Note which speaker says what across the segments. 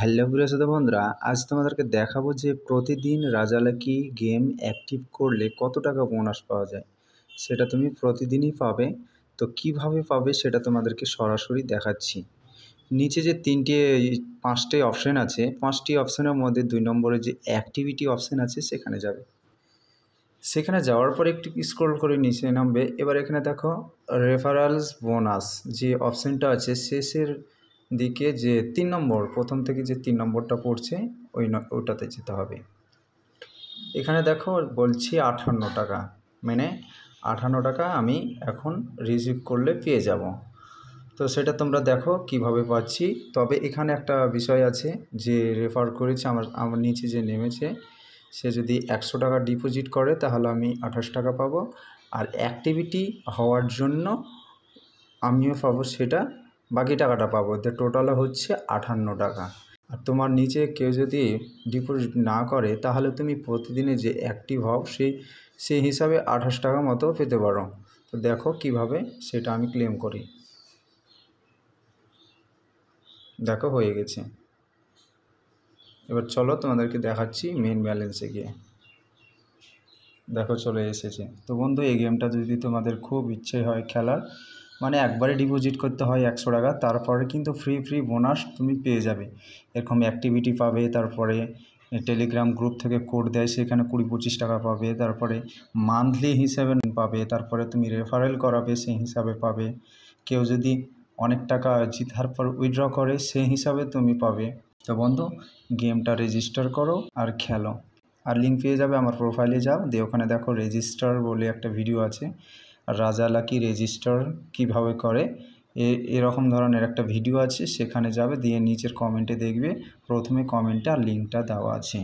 Speaker 1: Hello প্রিয় শ্রোতা বন্ধুরা, আজ তোমাদেরকে দেখাবো যে প্রতিদিন রাজা লাকি গেম অ্যাক্টিভ করলে কত টাকা বোনাস পাওয়া যায়। সেটা তুমি প্রতিদিনই পাবে। তো কিভাবে পাবে সেটা তোমাদেরকে সরাসরি দেখাচ্ছি। নিচে যে পাঁচটি অপশান আছে, 5টি অপশানের মধ্যে 2 নম্বরে যে অ্যাক্টিভিটি অপশান আছে সেখানে যাবে। সেখানে যাওয়ার পরে একটু স্ক্রল করে নিচে নামবে। এবার এখানে দেখো রেফারালস বোনাস যে অপশানটা আছে শেষের দিকে যে 3 নম্বর, প্রথম থেকে যে 3 নম্বরটা পড়ছে ওইটাতে যেতে হবে। এখানে দেখো বলছি 58 টাকা, মানে 58 টাকা আমি এখন রিসিভ করলে পেয়ে যাব। তো সেটা তোমরা দেখো কিভাবে পাচ্ছি। তবে এখানে একটা বিষয় আছে যে রেফার করেছে আমার নিচে যে নেমেছে সে যদি 100 টাকা ডিপোজিট করে তাহলে আমি 28 টাকা পাবো, আর অ্যাক্টিভিটি হওয়ার জন্য আমিও পাবো সেটা, বাকি টাকাটা পাবো। তো টোটাল হচ্ছে 58 টাকা। আর তোমার নিচে কেউ যদি ডিপোজিট না করে তাহলে তুমি প্রতিদিনে যে অ্যাক্টিভ হও সেই হিসাবে 28 টাকা মতো পেতে পারো। তো দেখো কিভাবে সেটা আমি ক্লেম করি। দেখো হয়ে গেছে। এবার চলো তোমাদেরকে দেখাচ্ছি মেন ব্যালেন্সে গিয়ে। দেখো চলে এসেছে। তো বন্ধু, এই গেমটা যদি তোমাদের খুব ইচ্ছে হয় খেলার, মানে একবারে ডিপোজিট করতে হয় 100 টাকা, তারপরে কিন্তু ফ্রি বোনাস তুমি পেয়ে যাবে। এরকম অ্যাক্টিভিটি পাবে, তারপরে টেলিগ্রাম গ্রুপ থেকে কোড দেয় সেখানে 20-25 টাকা পাবে, তারপরে মান্থলি হিসাবে পাবে, তারপরে তুমি রেফারেল করাবে সেই হিসাবে পাবে। কেউ যদি অনেক টাকা জিতার পর উইথড্র করে সেই হিসাবে তুমি পাবে। তো বন্ধু, গেমটা রেজিস্টার করো আর খেলো। আর লিঙ্ক পেয়ে যাবে আমার প্রোফাইলে যাও, দিয়ে ওখানে দেখো রেজিস্টার বলে একটা ভিডিও আছে, রাজা লাকি রেজিস্টার কিভাবে করে এরকম ধরনের একটা ভিডিও আছে, সেখানে যাবে, দিয়ে নিচের কমেন্টে দেখবে প্রথমে কমেন্টে আর লিঙ্কটা দেওয়া আছে।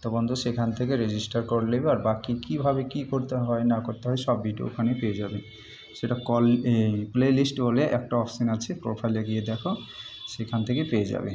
Speaker 1: তো বন্ধু, সেখান থেকে রেজিস্টার করে নেবে। আর বাকি কিভাবে কি করতে হয় না করতে হয় সব ভিডিও ওখানে পেয়ে যাবে। সেটা প্লে লিস্ট বলে একটা অপশান আছে, প্রোফাইলে গিয়ে দেখো, সেখান থেকে পেয়ে যাবে।